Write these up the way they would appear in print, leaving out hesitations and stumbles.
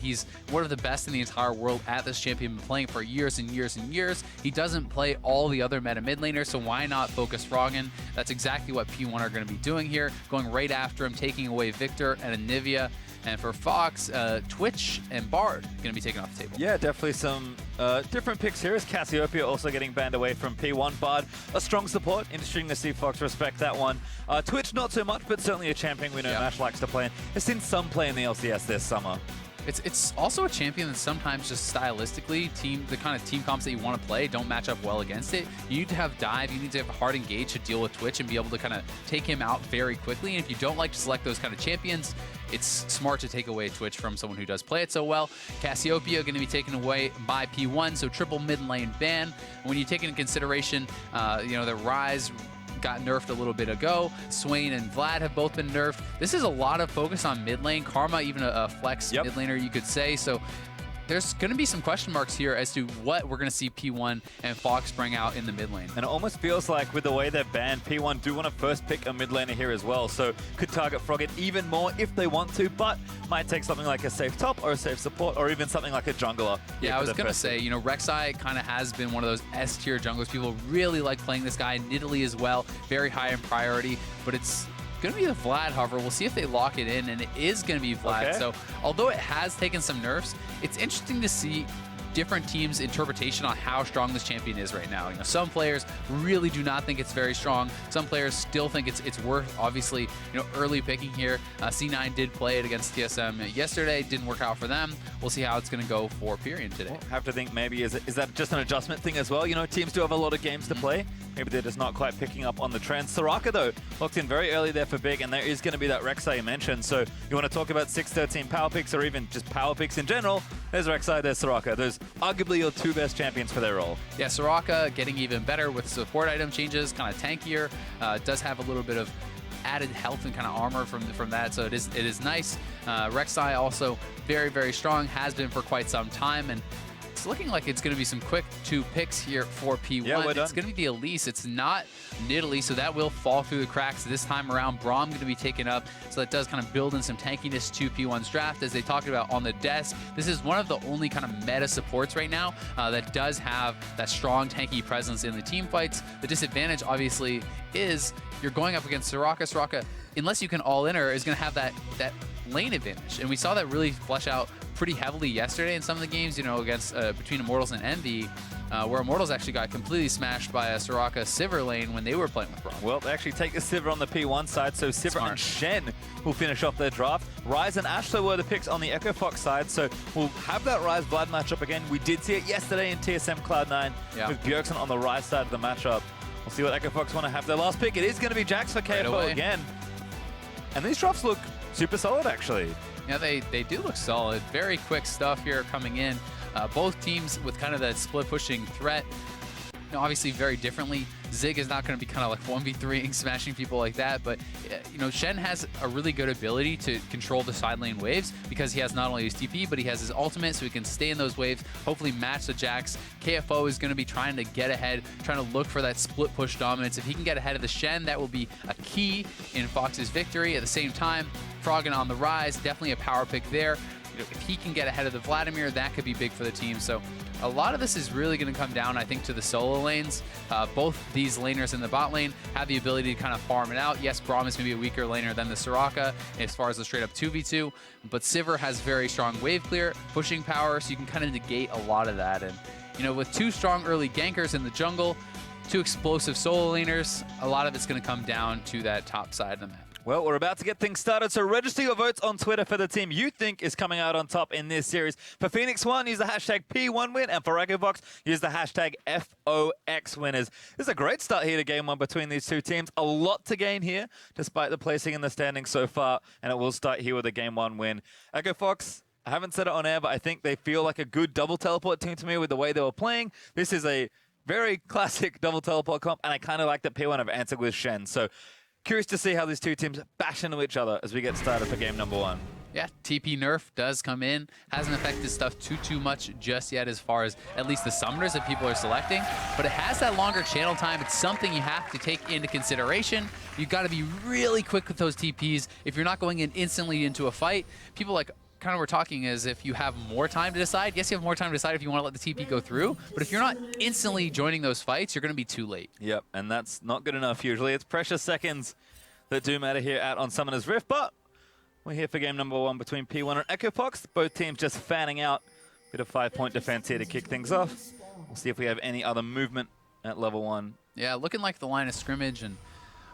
He's one of the best in the entire world at this champion, been playing for years and years and years. He doesn't play all the other meta mid laners, so why not focus Froggen? That's exactly what P1 are going to be doing here, going right after him, taking away Victor and Anivia. And for Fox, Twitch and Bard going to be taken off the table. Yeah, definitely some different picks here. Is Cassiopeia also getting banned away from P1. Bard, a strong support. Interesting to see Fox respect that one. Twitch, not so much, but certainly a champion we know Nash likes to play in. Has seen some play in the LCS this summer. It's also a champion that sometimes just stylistically, the kind of team comps that you want to play don't match up well against it. You need to have dive, you need to have a hard engage to deal with Twitch and be able to kind of take him out very quickly. And if you don't like to select those kind of champions, it's smart to take away Twitch from someone who does play it so well. Cassiopeia going to be taken away by P1, so triple mid lane ban. When you take into consideration, you know, that Ryze got nerfed a little bit ago. Swain and Vlad have both been nerfed. This is a lot of focus on mid lane. Karma, even a flex mid laner, you could say. So there's going to be some question marks here as to what we're going to see P1 and Fox bring out in the mid lane. And it almost feels like with the way they're banned, P1 do want to first pick a mid laner here as well. So could target Froggen even more if they want to, but might take something like a safe top or a safe support or even something like a jungler. Yeah, I was going to say, you know, Rek'Sai kind of has been one of those S-tier junglers. People really like playing this guy. Nidalee as well, very high in priority, but it's going to be the Vlad hover. We'll see if they lock it in, and it is going to be Vlad. So although it has taken some nerfs, it's interesting to see different teams' interpretation on how strong this champion is right now. You know, some players really do not think it's very strong. Some players still think it's worth, obviously, you know, early picking here. C9 did play it against TSM yesterday. Didn't work out for them. We'll see how it's going to go for Pirean today. Well, have to think maybe, is that just an adjustment thing as well? You know, teams do have a lot of games to play. Maybe they're just not quite picking up on the trend. Soraka, though, locked in very early there for Big, and there is going to be that Rek'Sai you mentioned. So you want to talk about 6-13 power picks or even just power picks in general, there's Rek'Sai, there's Soraka. There's arguably your two best champions for their role. Yeah, Soraka getting even better with support item changes, kind of tankier. Does have a little bit of added health and kind of armor from that, so it is nice. Rek'Sai also very, very strong, has been for quite some time, and it's looking like it's going to be some quick two picks here for P1. Yeah, it's going to be the Elise. It's not Nidalee, so that will fall through the cracks this time around. Braum going to be taken up, so that does kind of build in some tankiness to P1's draft. As they talked about on the desk, this is one of the only kind of meta supports right now that does have that strong tanky presence in the team fights. The disadvantage, obviously, is you're going up against Soraka. Soraka, unless you can all-in her, is going to have that lane advantage. And we saw that really flesh out pretty heavily yesterday in some of the games, you know, against between Immortals and Envy, where Immortals actually got completely smashed by a Soraka Sivir lane when they were playing with Braum. Well, they actually take the Sivir on the P1 side, so Sivir and Shen will finish off their draft. Ryze and Ashe were the picks on the Echo Fox side, so we'll have that Ryze Vlad matchup again. We did see it yesterday in TSM Cloud9 with Bjergsen on the Ryze side of the matchup. We'll see what Echo Fox want to have their last pick. It is going to be Jax for KFO again. And these drafts look super solid, actually. Yeah, they do look solid. Very quick stuff here coming in. Both teams with kind of that split pushing threat. You know, obviously very differently. Zig is not going to be kind of like 1v3ing, smashing people like that, but you know, Shen has a really good ability to control the side lane waves because he has not only his TP, but he has his ultimate, so he can stay in those waves, hopefully match the Jax. KFO is going to be trying to get ahead, trying to look for that split push dominance. If he can get ahead of the Shen, that will be a key in Fox's victory. At the same time, Froggen on the Ryze, definitely a power pick there. You know, if he can get ahead of the Vladimir, that could be big for the team. So a lot of this is really going to come down, I think, to the solo lanes. Both these laners in the bot lane have the ability to kind of farm it out. Yes, Braum is going to be a weaker laner than the Soraka as far as the straight-up 2v2, but Sivir has very strong wave clear, pushing power, so you can kind of negate a lot of that. And, you know, with two strong early gankers in the jungle, two explosive solo laners, a lot of it's going to come down to that top side of the map. Well, we're about to get things started, so register your votes on Twitter for the team you think is coming out on top in this series. For Phoenix1, use the hashtag P1win, and for Echofox, use the hashtag FOXwinners. This is a great start here to game one between these two teams. A lot to gain here, despite the placing in the standings so far, and it will start here with a game one win. Echofox, I haven't said it on air, but I think they feel like a good double teleport team to me with the way they were playing. This is a very classic double teleport comp, and I kind of like that P1 have answered with Shen. So curious to see how these two teams bash into each other as we get started for game number one. Yeah, TP nerf does come in. Hasn't affected stuff too much just yet as far as at least the summoners that people are selecting, but it has that longer channel time. It's something you have to take into consideration. You've got to be really quick with those TPs if you're not going in instantly into a fight. People like kind of we're talking is if you have more time to decide, yes, you have more time to decide if you want to let the TP go through, but if you're not instantly joining those fights, you're going to be too late. Yep, and that's not good enough usually. It's precious seconds that do matter here out on Summoner's Rift, but we're here for game number 1 between P1 and EchoFox. Both teams just fanning out. Bit of 5-point defense here to kick things off. We'll see if we have any other movement at level 1. Yeah, looking like the line of scrimmage, and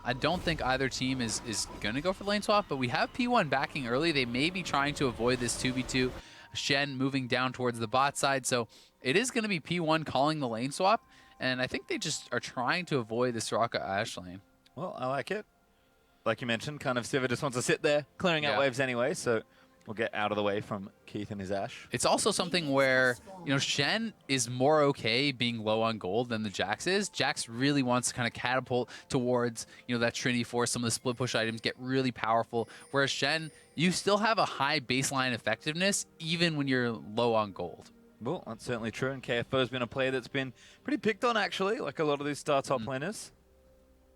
I don't think either team is going to go for lane swap, but we have P1 backing early. They may be trying to avoid this 2v2. Shen moving down towards the bot side, so it is going to be P1 calling the lane swap, and I think they just are trying to avoid the Soraka Ashe lane. Well, I like it. Like you mentioned, kind of Sivir just wants to sit there, clearing out waves anyway, so we'll get out of the way from Keith and his Ashe. It's also something where, you know, Shen is more okay being low on gold than the Jax is. Jax really wants to kind of catapult towards, you know, that Trinity Force, some of the split push items get really powerful, whereas Shen, you still have a high baseline effectiveness even when you're low on gold. Well, that's certainly true, and KFO's been a player that's been pretty picked on, actually, like a lot of these star top laners.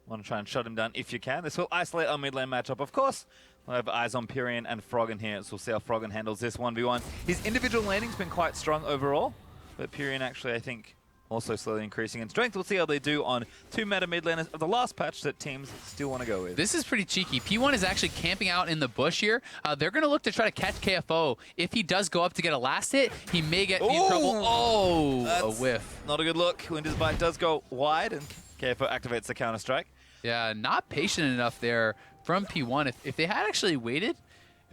Want to try and shut him down if you can. This will isolate our mid lane matchup, of course. We'll have eyes on Pirean and Froggen here, so we'll see how Froggen handles this 1v1. His individual laning's been quite strong overall, but Pirean actually, I think, also slowly increasing in strength. We'll see how they do on 2 meta mid laners of the last patch that teams still want to go with. This is pretty cheeky. P1 is actually camping out in the bush here. They're going to look to try to catch KFO. If he does go up to get a last hit, he may get in trouble. Oh, a whiff. Not a good look. Winter's Bite does go wide, and KFO activates the counter-strike. Yeah, not patient enough there from P1. If they had actually waited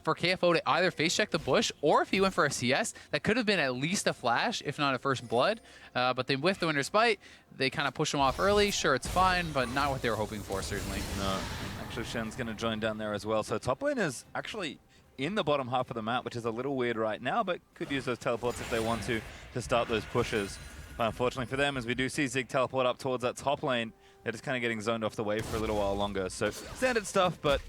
for KFO to either face check the bush, or if he went for a CS, that could have been at least a flash, if not a first blood. But they whiffed the Winter's Bite. They kind of push him off early. Sure, it's fine, but not what they were hoping for, certainly. No. Actually, Shen's going to join down there as well. So top lane is actually in the bottom half of the map, which is a little weird right now, but could use those teleports if they want to start those pushes. But unfortunately for them, as we do see Zig teleport up towards that top lane, they're just kind of getting zoned off the wave for a little while longer. So standard stuff, but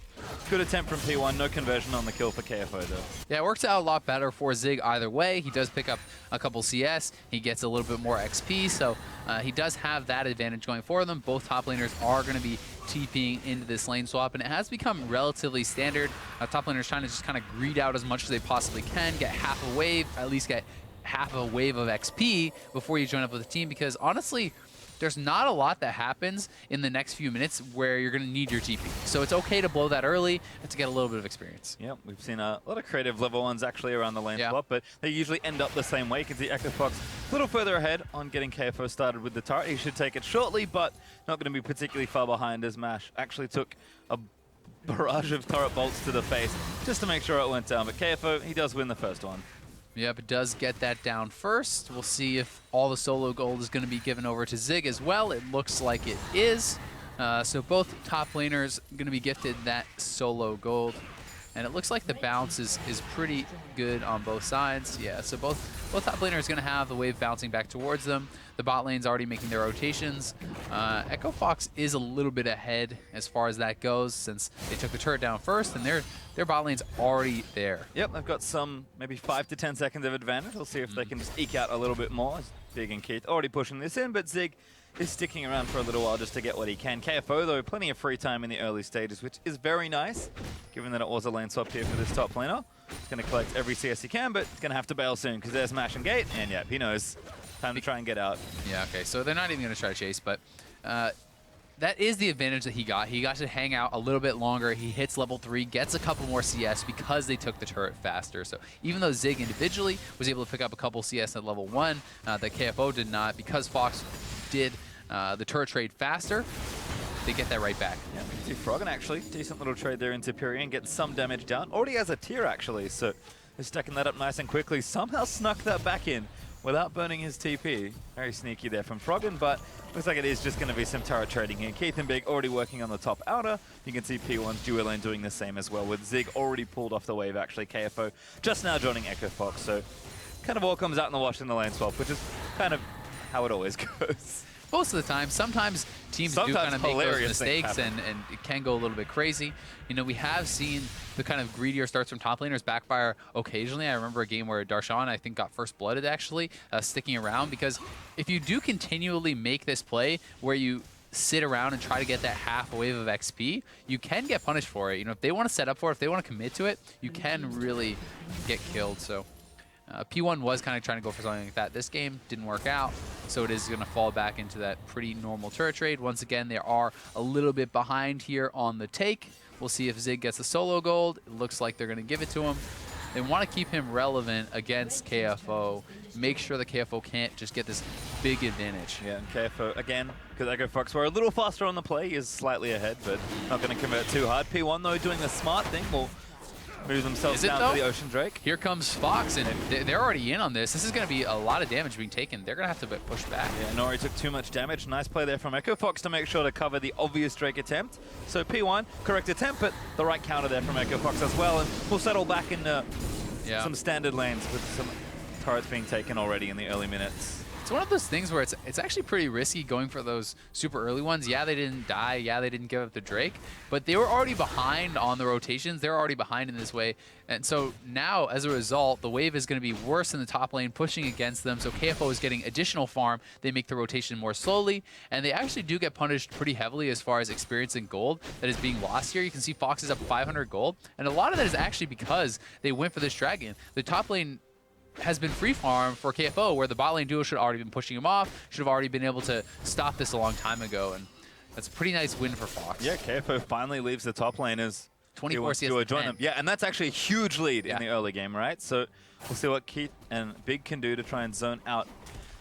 good attempt from P1. No conversion on the kill for KFO, though. Yeah, it works out a lot better for Zig either way. He does pick up a couple CS. He gets a little bit more XP, so he does have that advantage going for them. Both top laners are going to be TPing into this lane swap, and it has become relatively standard. Top laners trying to just kind of greed out as much as they possibly can, get half a wave, at least get half a wave of XP before you join up with the team, because honestly, there's not a lot that happens in the next few minutes where you're going to need your TP. So it's okay to blow that early and to get a little bit of experience. Yeah, we've seen a lot of creative level 1s actually around the lane swap, but they usually end up the same way. You can see EchoFox a little further ahead on getting KFO started with the turret. He should take it shortly, but not going to be particularly far behind, as Mash actually took a barrage of turret bolts to the face just to make sure it went down. But KFO, he does win the first one. Yep, it does get that down first. We'll see if all the solo gold is going to be given over to Zig as well. It looks like it is. So both top laners going to be gifted that solo gold. And it looks like the bounce is pretty good on both sides. Yeah, so both top laners going to have the wave bouncing back towards them. The bot lane's already making their rotations. EchoFox is a little bit ahead as far as that goes, since they took the turret down first, and their bot lane's already there. Yep, they've got some maybe 5 to 10 seconds of advantage. We'll see if they can just eke out a little bit more. Big and Keith already pushing this in, but Zig is sticking around for a little while just to get what he can. KFO, though, plenty of free time in the early stages, which is very nice, given that it was a lane swap here for this top laner. He's going to collect every CS he can, but he's going to have to bail soon, because there's Mash and Gate, and yeah, he knows. Time to try and get out. Yeah, okay, so they're not even going to try to chase, but that is the advantage that he got. He got to hang out a little bit longer. He hits level 3, gets a couple more CS because they took the turret faster. So even though Zig individually was able to pick up a couple CS at level 1, that KFO did not, because Fox did the turret trade faster, they get that right back. Yeah, we can see Froggen actually, decent little trade there into Pirean, gets some damage down. Already has a tier actually, so he's stacking that up nice and quickly. Somehow snuck that back in without burning his TP. Very sneaky there from Froggen, but looks like it is just going to be some turret trading here. Keith and Big already working on the top outer. You can see P1's duo lane doing the same as well, with Zig already pulled off the wave actually. KFO just now joining EchoFox, so kind of all comes out in the wash in the lane swap, which is kind of how it always goes. Most of the time. Sometimes teams do kind of make those mistakes, and it can go a little bit crazy. You know, we have seen the kind of greedier starts from top laners backfire occasionally. I remember a game where Darshan, I think, got first blooded actually, sticking around, because if you do continually make this play where you sit around and try to get that half wave of XP, you can get punished for it. You know, if they want to set up for it, if they want to commit to it, you can really get killed. So P1 was kind of trying to go for something like that. This game didn't work out, so it is going to fall back into that pretty normal turret trade. Once again, they are a little bit behind here on the take. We'll see if Zig gets the solo gold. It looks like they're going to give it to him. They want to keep him relevant against KFO. Make sure the KFO can't just get this big advantage. Yeah, and KFO, again, because Echo Fox were a little faster on the play, is slightly ahead, but not going to convert too hard. P1, though, doing the smart thing, will move themselves down to the Ocean Drake. Here comes Fox, and they're already in on this. This is going to be a lot of damage being taken. They're going to have to push back. Yeah, Inori took too much damage. Nice play there from Echo Fox to make sure to cover the obvious Drake attempt. So P1, correct attempt, but the right counter there from Echo Fox as well, and we'll settle back into some standard lanes with some turrets being taken already in the early minutes. It's one of those things where it's actually pretty risky going for those super early ones. Yeah, they didn't die. Yeah, they didn't give up the Drake. But they were already behind on the rotations. They're already behind in this way. And so now, as a result, the wave is going to be worse in the top lane, pushing against them. So KFO is getting additional farm. They make the rotation more slowly. And they actually do get punished pretty heavily as far as experience and gold that is being lost here. You can see Fox is up 500 gold. And a lot of that is actually because they went for this dragon. The top lane has been free farm for KFO, where the bot lane duo should have already been pushing him off, should have already been able to stop this a long time ago, and that's a pretty nice win for Fox. Yeah, KFO finally leaves the top lane as 24 CS duo join them. Yeah, and that's actually a huge lead in the early game, right? So we'll see what Keith and Big can do to try and zone out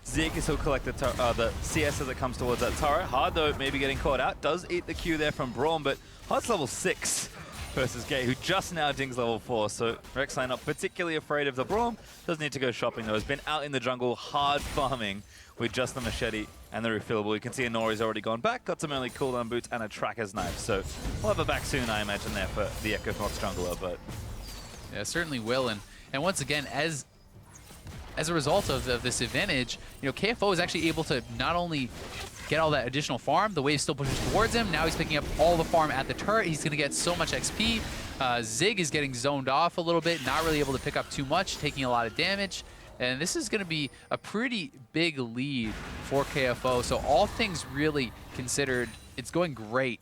Zig, as he'll collect the CS as it comes towards that turret. Hard, though, maybe getting caught out. Does eat the Q there from Braum, but Hard's level 6. Versus Gay, who just now dings level 4. So Rek'Sai not particularly afraid of the Braum. Does need to go shopping though. Has been out in the jungle hard farming with just the machete and the refillable. You can see Inori's already gone back. Got some early cooldown boots and a tracker's knife. So we'll have a back soon, I imagine, there for the Echo Fox jungler. But yeah, certainly will. And once again, as a result of this advantage, you know, KFO is actually able to not only get all that additional farm, the wave still pushes towards him. Now he's picking up all the farm at the turret. He's going to get so much XP. Zig is getting zoned off a little bit, not really able to pick up too much, taking a lot of damage. And this is going to be a pretty big lead for KFO. So all things really considered, it's going great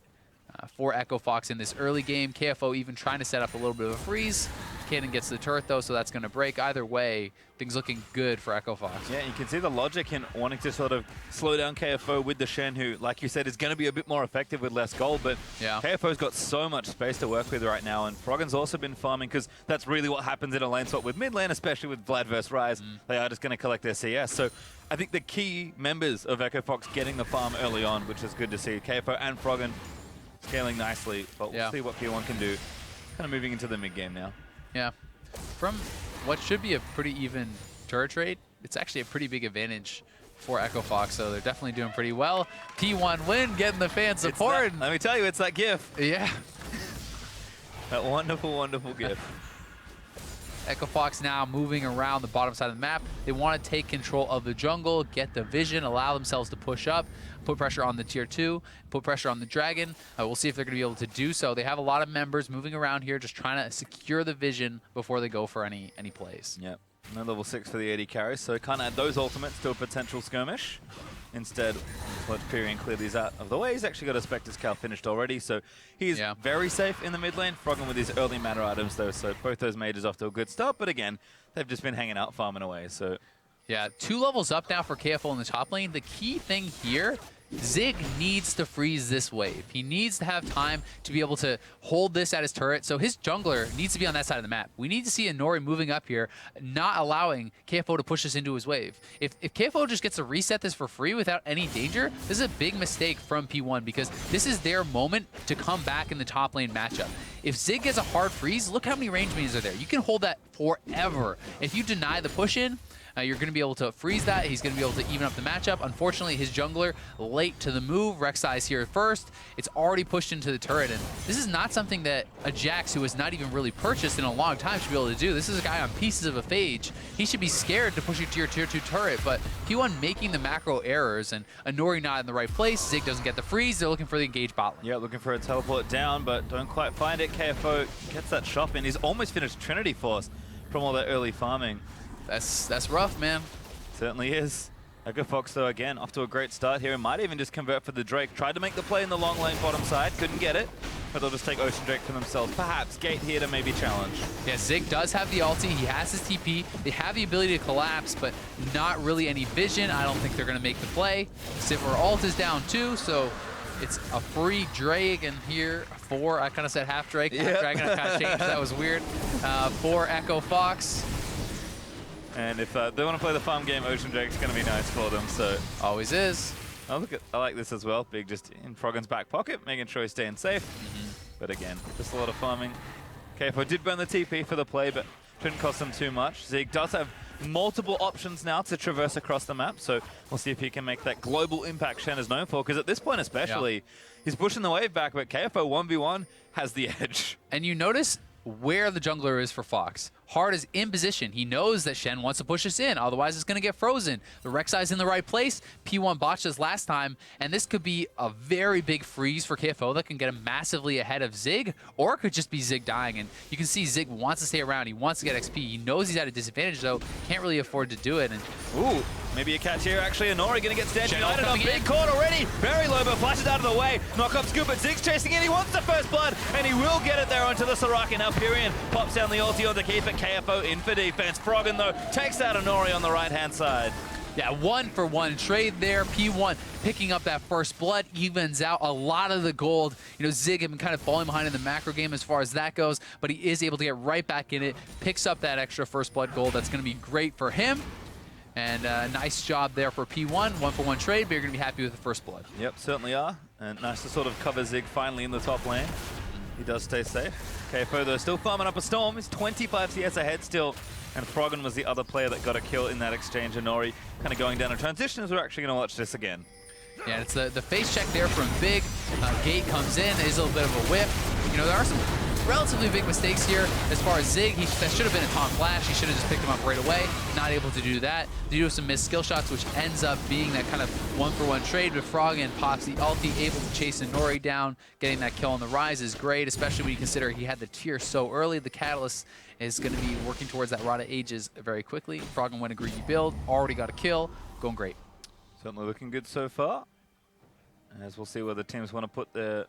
for Echo Fox in this early game. KFO even trying to set up a little bit of a freeze. Cannon gets the turret though, so that's going to break. Either way, things looking good for Echo Fox. Yeah, you can see the logic in wanting to sort of slow down KFO with the Shen, who, like you said, is going to be a bit more effective with less gold, but KFO's got so much space to work with right now, and Froggen's also been farming, because that's really what happens in a lane swap with mid lane, especially with Vlad versus Ryze. They are just going to collect their CS. So I think the key members of Echo Fox getting the farm early on, which is good to see. KFO and Froggen scaling nicely, but we'll see what P1 can do. Kind of moving into the mid game now. Yeah, from what should be a pretty even turret trade, it's actually a pretty big advantage for Echo Fox, so they're definitely doing pretty well. P1 win, getting the fan support. Let me tell you, it's that gif. Yeah. That wonderful, wonderful gif. Echo Fox now moving around the bottom side of the map. They want to take control of the jungle, get the vision, allow themselves to push up, put pressure on the tier 2, put pressure on the dragon. We'll see if they're going to be able to do so. They have a lot of members moving around here, just trying to secure the vision before they go for any plays. Yep. No level 6 for the AD carries, so can't add those ultimates to a potential skirmish. Instead, let Pirean clear these out of the way. He's actually got a Spectre's Cow finished already, so he's very safe in the mid lane. Froggen with his early mana items, though, so both those mages off to a good start. But again, they've just been hanging out, farming away. So yeah, 2 levels up now for KFO in the top lane. The key thing here, Zig needs to freeze this wave. He needs to have time to be able to hold this at his turret, so his jungler needs to be on that side of the map. We need to see Inori moving up here, not allowing KFO to push this into his wave. If KFO just gets to reset this for free without any danger, this is a big mistake from P1, because this is their moment to come back in the top lane matchup. If Zig gets a hard freeze, look how many range minions are there. You can hold that forever. If you deny the push-in, you're going to be able to freeze that. He's going to be able to even up the matchup. Unfortunately, his jungler late to the move. Rek'Sai is here first. It's already pushed into the turret, and this is not something that a Jax, who has not even really purchased in a long time, should be able to do. This is a guy on pieces of a phage. He should be scared to push you to your tier 2 turret, but P1 making the macro errors, and Inori not in the right place. Zig doesn't get the freeze. They're looking for the engaged bot lane. Yeah, looking for a teleport down, but don't quite find it. KFO gets that shop in. He's almost finished Trinity Force from all that early farming. That's rough, man. Certainly is. Echo Fox, though, again, off to a great start here. And might even just convert for the Drake. Tried to make the play in the long lane bottom side. Couldn't get it. But they'll just take Ocean Drake for themselves. Perhaps Gate here to maybe challenge. Yeah, Zig does have the ulti. He has his TP. They have the ability to collapse, but not really any vision. I don't think they're going to make the play. Sivir ult is down too, so it's a free Dragon here. 4, I kind of said half Drake, half Dragon. I kind of changed. That was weird. 4 Echo Fox. And if they want to play the farm game, Ocean Drake's going to be nice for them. So always is. Oh, look at, I like this as well. Big just in Froggen's back pocket, making sure he's staying safe. But again, just a lot of farming. KFO did burn the TP for the play, but shouldn't cost them too much. Zig does have multiple options now to traverse across the map, so we'll see if he can make that global impact Shen is known for, because at this point especially, he's pushing the wave back, but KFO 1v1 has the edge. And you notice where the jungler is for Fox. Hard is in position. He knows that Shen wants to push this in, otherwise it's going to get frozen. The Rek'Sai's in the right place. P1 botched this last time, and this could be a very big freeze for KFO that can get him massively ahead of Zig, or it could just be Zig dying. And you can see Zig wants to stay around. He wants to get XP. He knows he's at a disadvantage, though. Can't really afford to do it. And ooh, maybe a catch here, actually. Inori going to get stand united on big in. court already. Very low, but flashes out of the way. Knock up scoop, but Zig's chasing in. He wants the first blood, and he will get it there onto the Soraka. Now Pirean pops down the ulti on the keep it. KFO in for defense. Froggen, though, takes out Inori on the right-hand side. Yeah, 1-for-1 trade there. P1 picking up that first blood, evens out a lot of the gold. You know, Zig had been kind of falling behind in the macro game as far as that goes, but he is able to get right back in it, picks up that extra first blood gold. That's going to be great for him. And nice job there for P1. 1-for-1 trade, but you're going to be happy with the first blood. Yep, certainly are. And nice to sort of cover Zig finally in the top lane. He does stay safe. KFO, though, still farming up a storm. He's 25 CS ahead still. And Froggen was the other player that got a kill in that exchange. Inori kind of going down a transition as we're actually going to watch this again. Yeah, it's the face check there from Big. Gate comes in. There's a little bit of a whip. You know, there are some relatively big mistakes here as far as Zig. That should have been a taunt flash. He should have just picked him up right away. Not able to do that. They do some missed skill shots, which ends up being that kind of 1-for-1 trade with Froggen. Pops the ulti, able to chase Inori down. Getting that kill on the Ryze is great, especially when you consider he had the tier so early. The Catalyst is going to be working towards that Rod of Ages very quickly. Froggen went a greedy build, already got a kill. Going great. Certainly looking good so far. As we'll see where the teams want to put their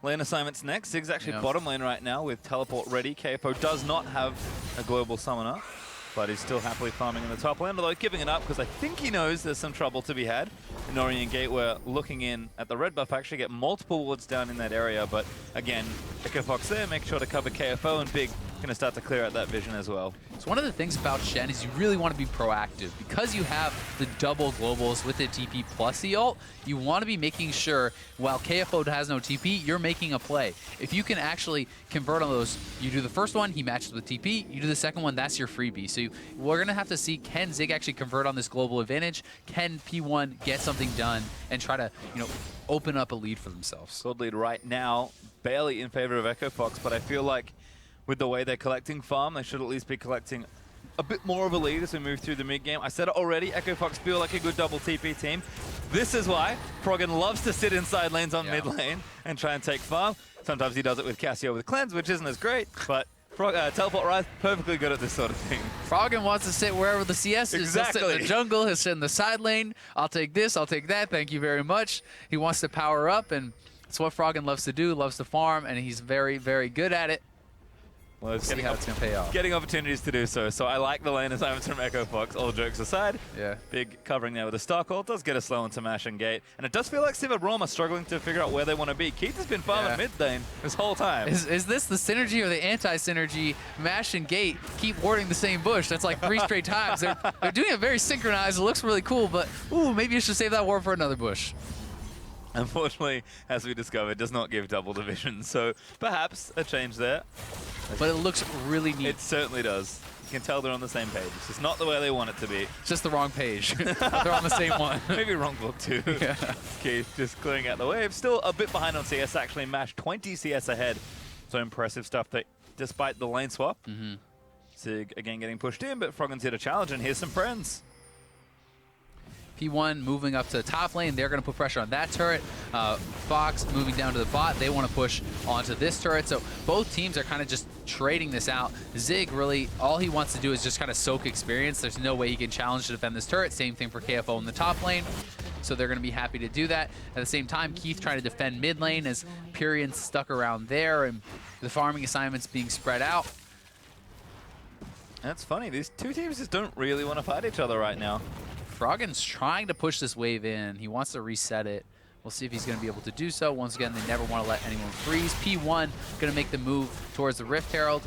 lane assignments next. Zig's actually bottom lane right now with teleport ready. KFO does not have a global summoner, but he's still happily farming in the top lane, although giving it up because I think he knows there's some trouble to be had. Inori and Gate were looking in at the red buff, actually get multiple wards down in that area, but again, Echo Fox there, make sure to cover KFO, and Big going to start to clear out that vision as well. So one of the things about Shen is you really want to be proactive. Because you have the double globals with the TP plus the ult, you want to be making sure, while KFO has no TP, you're making a play. If you can actually convert on those, you do the first one, he matches with TP, you do the second one, that's your freebie. So we're going to have to see, can Zig actually convert on this global advantage? Can P1 get something done and try to, you know, open up a lead for themselves? Gold lead right now, barely in favor of Echo Fox, but I feel like with the way they're collecting farm, they should at least be collecting a bit more of a lead as we move through the mid-game. I said it already, Echo Fox feel like a good double TP team. This is why Froggen loves to sit inside lanes on mid lane and try and take farm. Sometimes he does it with Cassio with Cleanse, which isn't as great, but Teleport Ryze, perfectly good at this sort of thing. Froggen wants to sit wherever the CS is. Exactly. He'll sit in the jungle, he'll sit in the side lane. I'll take this, I'll take that, thank you very much. He wants to power up, and that's what Froggen loves to do, loves to farm, and he's very, very good at it. Well, See how it's going to pay off. Getting opportunities to do so. So I like the lane assignments from Echo Fox, all jokes aside. Yeah. Big covering there with a Stark ult. Does get a slow into Mash and Gate. And it does feel like Sivir Braum are struggling to figure out where they want to be. Keith has been farming mid lane this whole time. Is this the synergy or the anti-synergy? Mash and Gate keep warding the same bush. That's like 3 straight times. They're doing it very synchronized. It looks really cool, but ooh, maybe you should save that ward for another bush. Unfortunately, as we discovered, does not give double division. So perhaps a change there. But it looks really neat. It certainly does. You can tell they're on the same page. It's just not the way they want it to be. It's just the wrong page. They're on the same one. Maybe wrong book too. Yeah. Keith just clearing out the wave. Still a bit behind on CS, actually. Mash 20 CS ahead. So impressive stuff that despite the lane swap. Zig again getting pushed in, but Froggen's here to challenge, and here's some friends. P1 moving up to the top lane. They're going to put pressure on that turret. Fox moving down to the bot. They want to push onto this turret. So both teams are kind of just trading this out. Zig really, all he wants to do is just kind of soak experience. There's no way he can challenge to defend this turret. Same thing for KFO in the top lane. So they're going to be happy to do that. At the same time, Keith trying to defend mid lane as Pirean's stuck around there and the farming assignments being spread out. That's funny. These two teams just don't really want to fight each other right now. Froggen's trying to push this wave in. He wants to reset it. We'll see if he's going to be able to do so. Once again, they never want to let anyone freeze. P1 going to make the move towards the Rift Herald.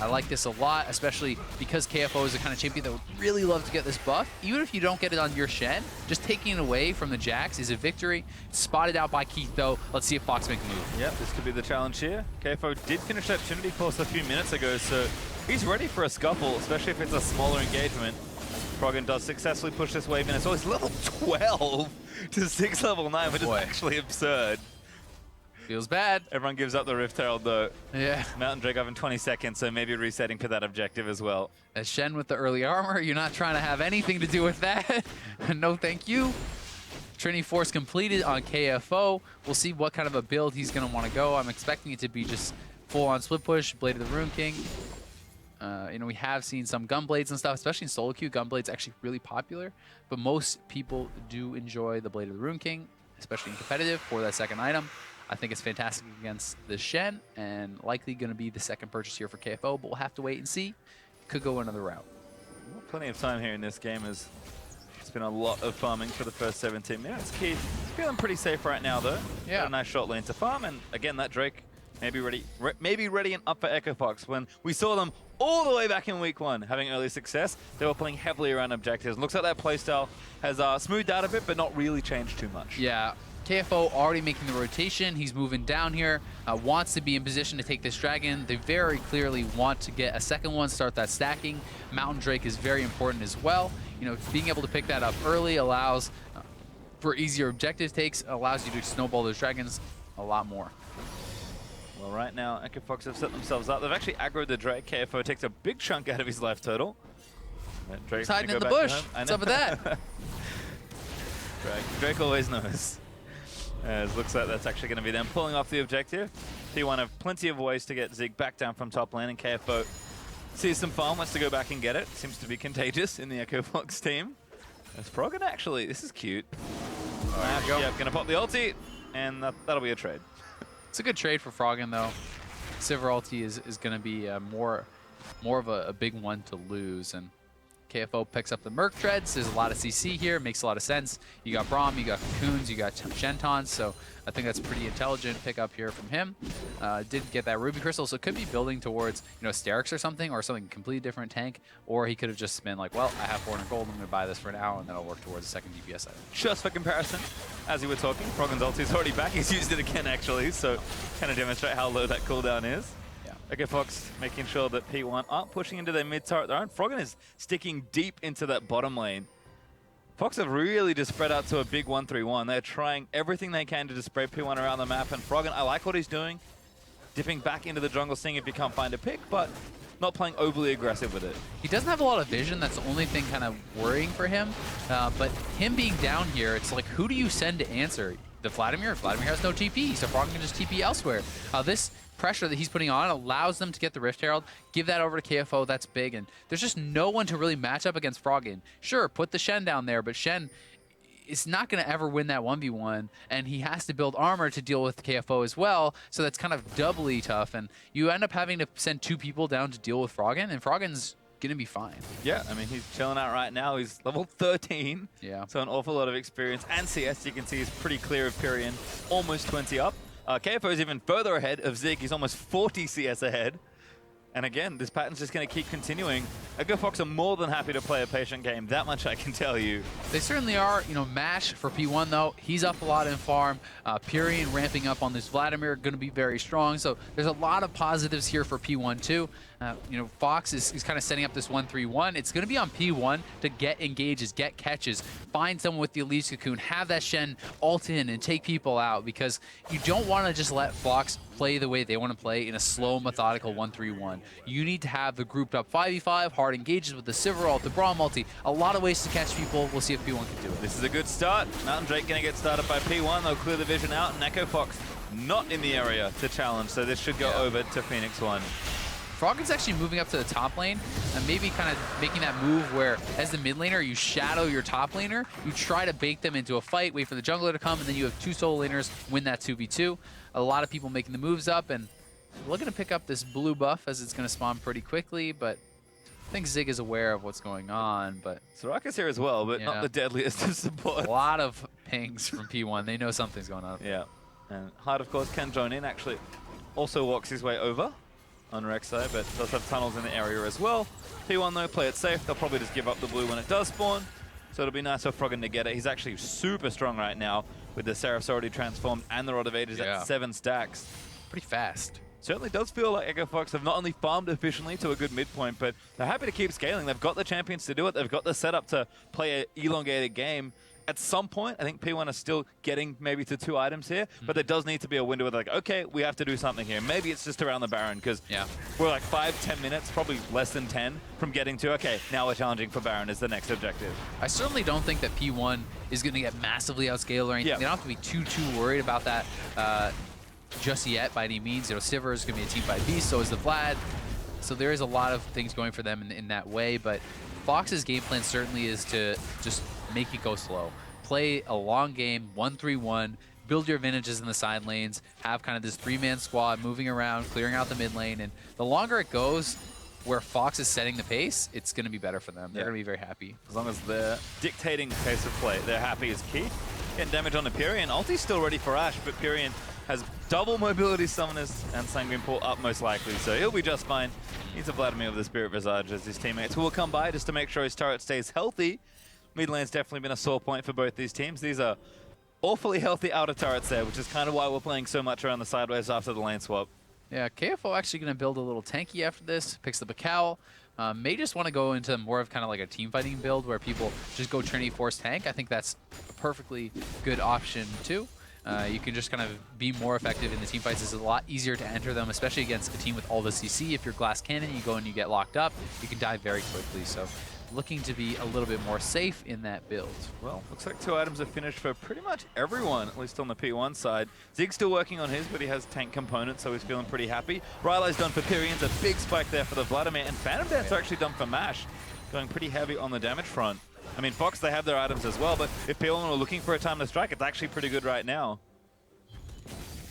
I like this a lot, especially because KFO is the kind of champion that would really love to get this buff. Even if you don't get it on your Shen, just taking it away from the Jax is a victory. Spotted out by Keith, though. Let's see if Fox make a move. Yep, this could be the challenge here. KFO did finish that Trinity course a few minutes ago, so he's ready for a scuffle, especially if it's a smaller engagement. Froggen does successfully push this wave in. So it's level 12 to 6 level 9, which is actually absurd. Feels bad. Everyone gives up the Rift Herald, though. Yeah. Mountain Drake having 20 seconds, so maybe resetting for that objective as well. As Shen with the early armor, you're not trying to have anything to do with that. No thank you. Trinity Force completed on KFO. We'll see what kind of a build he's going to want to go. I'm expecting it to be just full-on split push, Blade of the Rune King. You know, we have seen some Gunblades and stuff, especially in solo queue. Gunblade's actually really popular, but most people do enjoy the Blade of the Rune King, especially in competitive for that second item. I think it's fantastic against the Shen, and likely going to be the second purchase here for KFO, but we'll have to wait and see. Could go another route. Well, plenty of time here in this game as it's been a lot of farming for the first 17 minutes. Keith feeling pretty safe right now, though. Yeah. Got a nice short lane to farm, and again, that Drake maybe ready and up for Echo Fox. When we saw them all the way back in week 1 having early success, they were playing heavily around objectives. Looks like that playstyle has smoothed out a bit, but not really changed too much. Yeah. KFO already making the rotation. He's moving down here, wants to be in position to take this dragon. They very clearly want to get a second one, start that stacking. Mountain Drake is very important as well. You know, being able to pick that up early allows for easier objective takes, allows you to snowball those dragons a lot more. Well, right now, Echo Fox have set themselves up. They've actually aggroed the Drake. KFO takes a big chunk out of his life total. He's hiding in the bush. What's up with that? Drake always knows. It looks like that's actually going to be them pulling off the objective. P1 have plenty of ways to get Zig back down from top lane, and KFO sees some farm, wants to go back and get it. Seems to be contagious in the Echo Fox team. That's Froggen actually. This is cute. There you go. Yeah, going to pop the ulti, and that'll be a trade. It's a good trade for Froggen, though. Sivir ulti is going to be more of a big one to lose, and KFO picks up the Merc Treads. There's a lot of CC here. Makes a lot of sense. You got Braum, you got Cocoons, you got Shentons, so I think that's pretty intelligent pickup here from him. Did get that Ruby Crystal, so could be building towards, you know, Sterix or something completely different tank, or he could have just been like, well, I have 400 gold, I'm going to buy this for now, and then I'll work towards a second DPS item. Just for comparison, as we were talking, Froggen's ulti is already back. He's used it again, actually, so kind of demonstrate how low that cooldown is. Echo Fox making sure that P1 aren't pushing into their mid turret. Their own Froggen is sticking deep into that bottom lane. Fox have really just spread out to a big 1-3-1. They're trying everything they can to just spread P1 around the map. And Froggen, I like what he's doing. Dipping back into the jungle, seeing if he can't find a pick, but not playing overly aggressive with it. He doesn't have a lot of vision. That's the only thing kind of worrying for him. But him being down here, it's like, who do you send to answer? The Vladimir? Vladimir has no TP, so Froggen can just TP elsewhere. This pressure that he's putting on allows them to get the Rift Herald, give that over to KFO, that's big, and there's just no one to really match up against Froggen. Sure, put the Shen down there, but Shen is not going to ever win that 1v1, and he has to build armor to deal with KFO as well, so that's kind of doubly tough, and you end up having to send 2 people down to deal with Froggen, and Froggen's gonna be fine. Yeah, I mean, he's chilling out right now. He's level 13. Yeah. So an awful lot of experience. And CS, you can see, is pretty clear of Pirean. Almost 20 up. KFO is even further ahead of Zig. He's almost 40 CS ahead. And again, this pattern's just going to keep continuing. Echo Fox are more than happy to play a patient game. That much I can tell you. They certainly are. You know, Mash for P1, though, he's up a lot in farm. Pirean ramping up on this Vladimir, going to be very strong. So there's a lot of positives here for P1, too. You know, Fox is kind of setting up this 1-3-1. It's going to be on P1 to get engages, get catches, find someone with the Elise Cocoon, have that Shen ult in and take people out, because you don't want to just let Fox play the way they want to play in a slow, methodical 1-3-1. You need to have the grouped up 5v5, hard engages with the Sivir ult, the Braum multi, a lot of ways to catch people. We'll see if P1 can do it. This is a good start. Mountain Drake going to get started by P1. They'll clear the vision out, and Echo Fox not in the area to challenge, so this should go over to Phoenix1. Froggen's actually moving up to the top lane and maybe kind of making that move where, as the mid laner, you shadow your top laner, you try to bait them into a fight, wait for the jungler to come, and then you have two solo laners win that 2v2. A lot of people making the moves up, and looking to pick up this blue buff as it's going to spawn pretty quickly, but I think Zig is aware of what's going on. But Soraka's here as well, but not the deadliest of support. A lot of pings from P1. They know something's going on. Yeah, and Hard, of course, can join in. Actually, also walks his way over on Rek'Sai, but does have tunnels in the area as well. P1 though, play it safe. They'll probably just give up the blue when it does spawn. So it'll be nice for Froggen to get it. He's actually super strong right now with the Seraphs already transformed and the Rod of Ages at 7 stacks. Pretty fast. Certainly does feel like Echo Fox have not only farmed efficiently to a good midpoint, but they're happy to keep scaling. They've got the champions to do it. They've got the setup to play an elongated game. At some point, I think P1 are still getting maybe to 2 items here, but there does need to be a window where they're like, okay, we have to do something here. Maybe it's just around the Baron, because we're like 5-10 minutes, probably less than 10, from getting to, okay, now we're challenging for Baron is the next objective. I certainly don't think that P1 is going to get massively outscaled or anything. They don't have to be too worried about that just yet by any means. You know, Sivir is going to be a team fight beast, so is the Vlad. So there is a lot of things going for them in that way, but Fox's game plan certainly is to just make it go slow. Play a long game, 1-3-1, build your advantages in the side lanes, have kind of this 3-man squad moving around, clearing out the mid lane, and the longer it goes where Fox is setting the pace, it's going to be better for them. They're going to be very happy. As long as they're dictating the pace of play, they're happy is key. Getting damage on the Pirean. Ulti's still ready for Ashe, but Pirean has double mobility summoners and Sanguine Pool up most likely, so he'll be just fine. He's a Vladimir with the Spirit Visage as his teammates who will come by just to make sure his turret stays healthy. Mid lane's definitely been a sore point for both these teams. These are awfully healthy outer turrets there, which is kind of why we're playing so much around the sideways after the lane swap. Yeah, KFO actually going to build a little tanky after this, picks up a cowl. May just want to go into more of kind of like a team fighting build where people just go Trinity Force tank. I think that's a perfectly good option too. You can just kind of be more effective in the team fights. It's a lot easier to enter them, especially against a team with all the CC. If you're Glass Cannon, you go and you get locked up, you can die very quickly. So looking to be a little bit more safe in that build. Well, looks like 2 items are finished for pretty much everyone, at least on the P1 side. Zig's still working on his, but he has tank components, so he's feeling pretty happy. Ryze's done for Pirean's, a big spike there for the Vladimir, and Phantom Dance are actually done for Mash, going pretty heavy on the damage front. I mean, Fox, they have their items as well, but if P1 are looking for a time to strike, it's actually pretty good right now.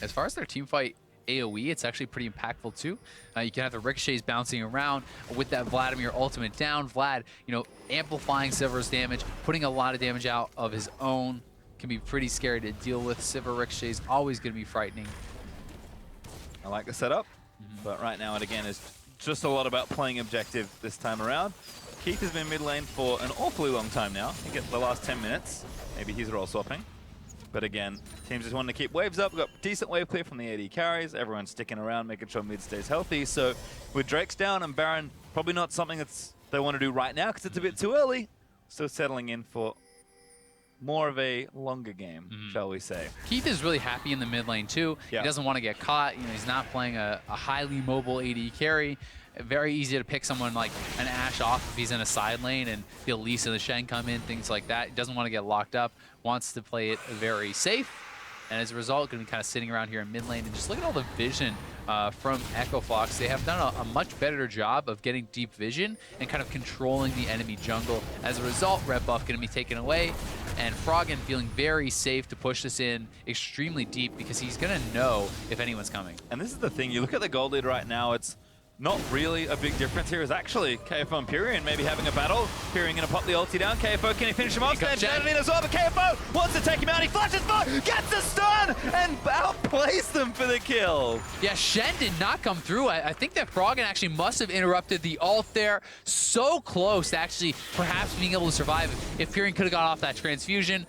As far as their team fight AoE, it's actually pretty impactful too. You can have the ricochets bouncing around with that Vladimir ultimate down. Vlad, you know, amplifying Sivir's damage, putting a lot of damage out of his own. Can be pretty scary to deal with. Sivir ricochets always going to be frightening. I like the setup, but right now it again is just a lot about playing objective this time around. Keith has been mid lane for an awfully long time now. I think it's the last 10 minutes. Maybe he's role swapping. But again, teams just wanting to keep waves up. We've got decent wave clear from the AD carries. Everyone's sticking around, making sure mid stays healthy. So with Drake's down and Baron, probably not something that's they want to do right now because it's a bit too early. Still settling in for more of a longer game, shall we say. Keith is really happy in the mid lane too. He doesn't want to get caught. You know, he's not playing a highly mobile AD carry. Very easy to pick someone like an Ashe off if he's in a side lane and the Elise and the Shen come in, things like that. He doesn't want to get locked up, wants to play it very safe, and as a result, going to be kind of sitting around here in mid lane. And just look at all the vision from Echo Fox. They have done a much better job of getting deep vision and kind of controlling the enemy jungle. As a result, red buff going to be taken away, and Froggen feeling very safe to push this in extremely deep because he's going to know if anyone's coming. And this is the thing, you look at the gold lead right now, it's not really a big difference here. Is actually KFO and Pirean maybe having a battle. Pirean going to pop the ulti down. KFO, can he finish him off? Shen in as well, but KFO wants to take him out. He flashes for, gets the stun, and outplays them for the kill. Yeah, Shen did not come through. I think that Froggen actually must have interrupted the ult there. So close to actually perhaps being able to survive. If Pirean could have got off that transfusion,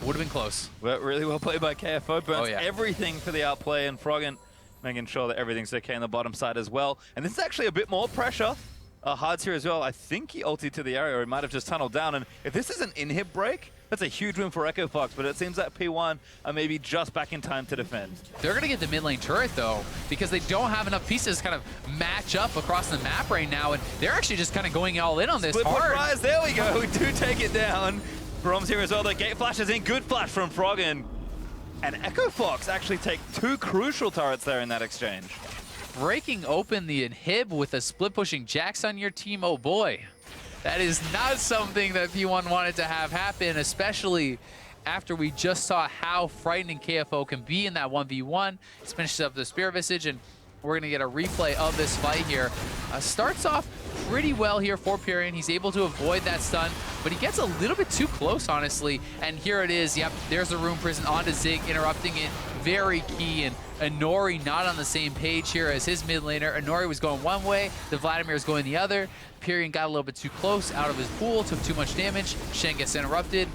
would have been close. Well, really well played by KFO. Burns everything for the outplay, and Froggen making sure that everything's okay on the bottom side as well. And this is actually a bit more pressure. Hard's here as well. I think he ulted to the area, or he might have just tunneled down. And if this is an inhib break, that's a huge win for Echo Fox, but it seems that P1 are maybe just back in time to defend. They're going to get the mid lane turret, though, because they don't have enough pieces to kind of match up across the map right now, and they're actually just kind of going all in on this hard. Ryze, there we go. We do take it down. Braum's here as well. The gate flash is in. Good flash from Froggen. And Echo Fox actually take 2 crucial turrets there in that exchange. Breaking open the inhib with a split-pushing Jax on your team, oh boy. That is not something that P1 wanted to have happen, especially after we just saw how frightening KFO can be in that 1v1. He finishes up the Spear Visage, and we're going to get a replay of this fight here. Starts off pretty well here for Pirean. He's able to avoid that stun, but he gets a little bit too close, honestly. And here it is. Yep, there's the Rune Prison onto Zig, interrupting it. Very key. And Inori not on the same page here as his mid laner. Inori was going one way, the Vladimir is going the other. Pirean got a little bit too close out of his pool, took too much damage. Shen gets interrupted.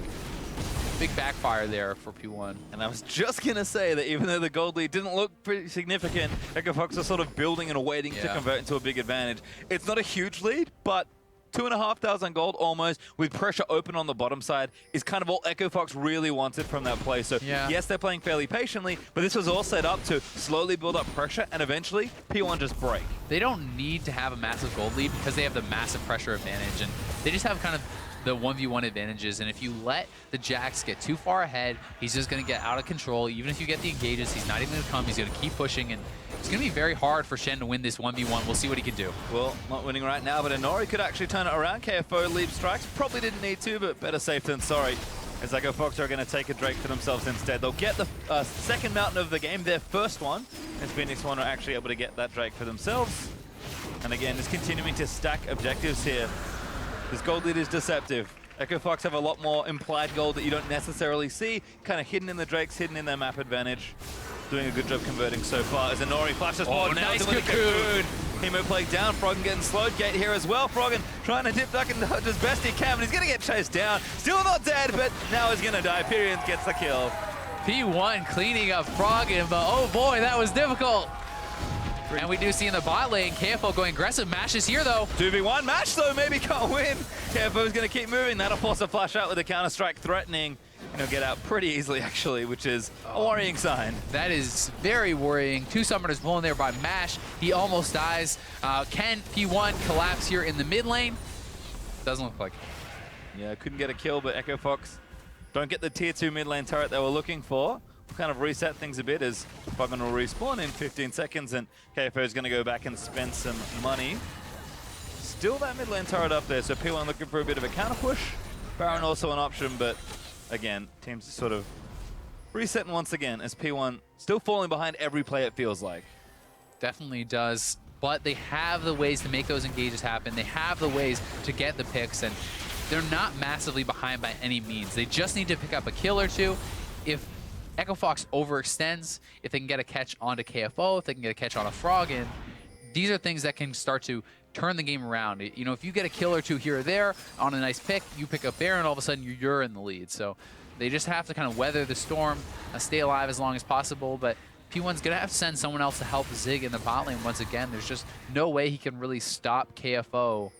Big backfire there for P1. And I was just going to say that even though the gold lead didn't look pretty significant, Echo Fox are sort of building and waiting to convert into a big advantage. It's not a huge lead, but 2,500 gold almost with pressure open on the bottom side is kind of all Echo Fox really wanted from that play. So yes, they're playing fairly patiently, but this was all set up to slowly build up pressure and eventually P1 just break. They don't need to have a massive gold lead because they have the massive pressure advantage, and they just have kind of the 1v1 advantages. And if you let the Jax get too far ahead, he's just going to get out of control. Even if you get the engages, he's not even going to come. He's going to keep pushing, and it's going to be very hard for Shen to win this 1v1. We'll see what he can do. Well, not winning right now, but Inori could actually turn it around. KFO leap strikes. Probably didn't need to, but better safe than sorry. As Echo Fox are going to take a Drake for themselves instead. They'll get the second mountain of the game, their first one, as Phoenix1 are actually able to get that Drake for themselves. And again, just continuing to stack objectives here. This gold lead is deceptive. Echo Fox have a lot more implied gold that you don't necessarily see, kind of hidden in the Drakes, hidden in their map advantage. Doing a good job converting so far as Inori flashes forward. Nice cocoon. Hemo play down, Froggen getting slowed. Gate here as well. Froggen trying to dip duck and dodge as best he can, but he's going to get chased down. Still not dead, but now he's going to die. Pirean gets the kill. P1 cleaning up Froggen, but oh boy, that was difficult. And we do see in the bot lane, KFO going aggressive. Mash is here, though. 2v1. Mash, though, maybe can't win. KFO's going to keep moving. That'll force a flash out with a counter-strike threatening. And he'll get out pretty easily, actually, which is a worrying sign. That is very worrying. 2 summoners blown there by Mash. He almost dies. Can P1 collapse here in the mid lane? Doesn't look like it. Yeah, couldn't get a kill, but Echo Fox don't get the tier 2 mid lane turret they were looking for. Kind of reset things a bit as Froggen will respawn in 15 seconds and KFO is going to go back and spend some money. Still that mid lane turret up there, so P1 looking for a bit of a counter push. Baron also an option, but again, teams sort of resetting once again as P1 still falling behind every play it feels like. Definitely does, but they have the ways to make those engages happen. They have the ways to get the picks, and they're not massively behind by any means. They just need to pick up a kill or two. If Echo Fox overextends, if they can get a catch onto KFO, if they can get a catch on a Froggen, these are things that can start to turn the game around. You know, if you get a kill or two here or there on a nice pick, you pick up Baron, all of a sudden you're in the lead. So they just have to kind of weather the storm, stay alive as long as possible. But P1's going to have to send someone else to help Zig in the bot lane once again. There's just no way he can really stop KFO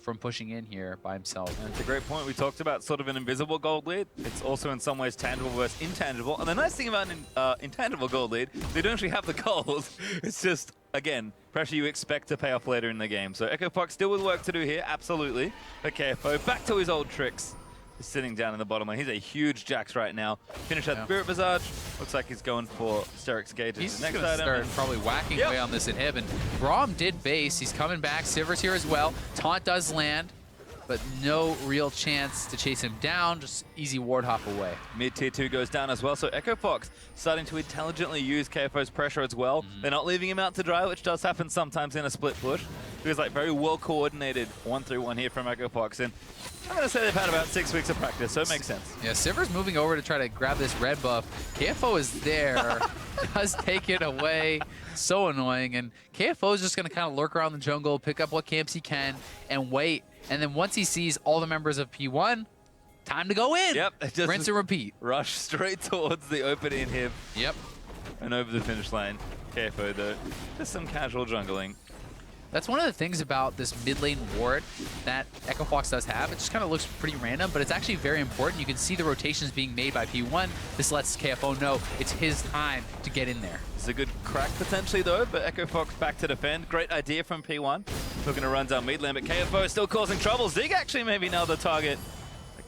from pushing in here by himself. And it's a great point. We talked about sort of an invisible gold lead. It's also in some ways tangible versus intangible. And the nice thing about an intangible gold lead, they don't actually have the gold. It's just, again, pressure you expect to pay off later in the game. So Echo Fox still with work to do here, absolutely. But KFO back to his old tricks. He's sitting down in the bottom lane. He's a huge Jax right now. Finish that Spirit Visage. Looks like he's going for Steric's Gauge. He's next going to start probably whacking away on this inhib. And Braum did base. He's coming back. Sivir's here as well. Taunt does land, but no real chance to chase him down. Just easy ward hop away. Mid tier 2 goes down as well. So Echo Fox starting to intelligently use KFO's pressure as well. They're not leaving him out to dry, which does happen sometimes in a split push. Feels like very well coordinated 1-3-1 here from Echo Fox. And I'm going to say they've had about 6 weeks of practice, so it makes sense. Yeah, Sivir's moving over to try to grab this red buff. KFO is there, does take it away. So annoying. And KFO is just going to kind of lurk around the jungle, pick up what camps he can, and wait. And then once he sees all the members of P1, time to go in. Yep. Rinse and repeat. Rush straight towards the open inhib. Yep. And over the finish line. KFO though, just some casual jungling. That's one of the things about this mid lane ward that Echo Fox does have. It just kind of looks pretty random, but it's actually very important. You can see the rotations being made by P1. This lets KFO know it's his time to get in there. It's a good crack potentially though, but Echo Fox back to defend. Great idea from P1. Looking to run down mid lane, but KFO is still causing trouble. Zig actually maybe now the target.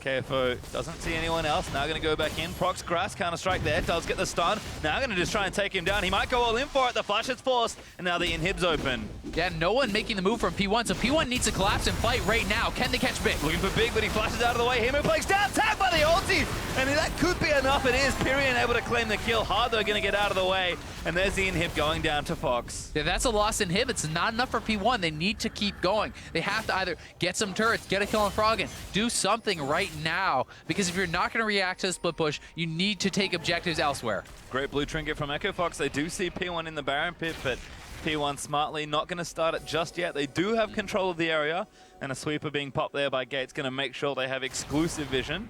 KFO doesn't see anyone else. Now going to go back in. Procs Grass counter-strike there. Does get the stun. Now going to just try and take him down. He might go all in for it. The flash is forced. And now the inhib's open. Yeah, no one making the move from P1. So P1 needs to collapse and fight right now. Can they catch Big? Looking for Big, but he flashes out of the way. Himo plays down. Tagged by the ulti. And that could be enough. It is. Pirean able to claim the kill. Hard though going to get out of the way. And there's the inhib going down to Fox. Yeah, that's a lost inhib. It's not enough for P1. They need to keep going. They have to either get some turrets, get a kill on Froggen, do something right now. Because if you're not going to react to the split push, you need to take objectives elsewhere. Great blue trinket from Echo Fox. They do see P1 in the Baron pit, but P1 smartly not going to start it just yet. They do have control of the area, and a sweeper being popped there by Gates going to make sure they have exclusive vision.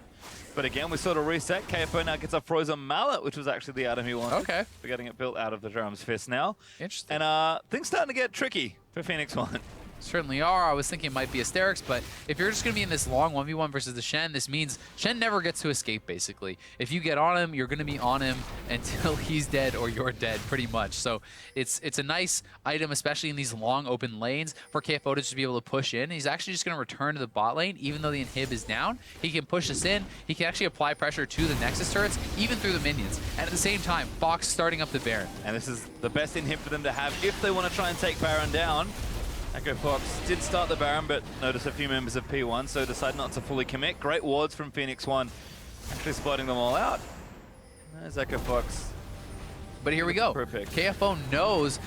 But again, we sort of reset. KFO now gets a frozen mallet, which was actually the item he wanted. Okay. We're getting it built out of the Drum's Fist now. Interesting. And things starting to get tricky for Phoenix1. Certainly are. I was thinking it might be Asterix, but if you're just going to be in this long 1v1 versus the Shen, this means Shen never gets to escape, basically. If you get on him, you're going to be on him until he's dead or you're dead, pretty much. So it's a nice item, especially in these long open lanes, for KFO to just be able to push in. He's actually just going to return to the bot lane, even though the inhib is down. He can push us in. He can actually apply pressure to the Nexus turrets, even through the minions. And at the same time, Fox starting up the Baron. And this is the best inhib for them to have if they want to try and take Baron down. Echo Fox did start the Baron, but notice a few members of P1, so decided not to fully commit. Great wards from Phoenix1, actually spotting them all out. There's Echo Fox. But here we go. Perfect. KFO knows